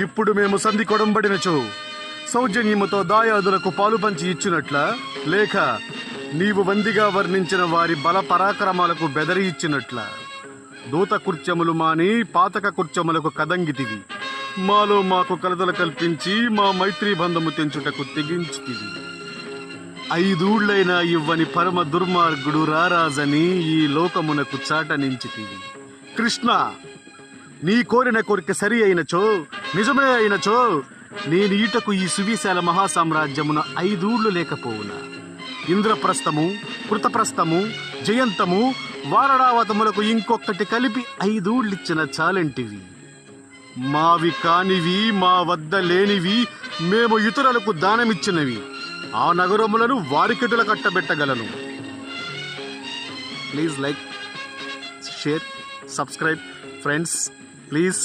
ఇప్పుడు మేము సంధి కొడంబడినచో సౌజన్యముతో దాయాదులకు పాలు పంచి ఇచ్చినట్ల, లేక నీవు వందిగా వర్ణించిన వారి బల పరాక్రమాలకు బెదరి ఇచ్చినట్ల? దూత కుర్చములు మాని పాతక కుర్చములకు కదంగితివి. మాలో మాకు కలతలు కల్పించి మా మైత్రీ బంధము తెంచుటకు తెగించితివి. 5 ఊళ్ళైనా ఇవ్వని పరమ దుర్మార్గుడు రారాజని ఈ లోకమునకు చాటనించితివి. కృష్ణ, నీ కోరిన కోరిక సరి అయినచో, నిజమే అయినచో, నేను ఈటకు ఈ సువిశాల మహాసామ్రాజ్యమున 5 ఊళ్ళు లేకపోవునా? ఇంద్రప్రస్థము, కృతప్రస్థము, జయంతము, వారణావతములకు ఇంకొకటి కలిపి 5 ఊళ్ళిచ్చిన చాలంటివి. మావి కానివి, మా వద్ద లేనివి, మేము ఇతరులకు దానమిచ్చినవి ఆ నగరములను వారికెటుల కట్టబెట్టగలను. Please like, share, subscribe friends, please.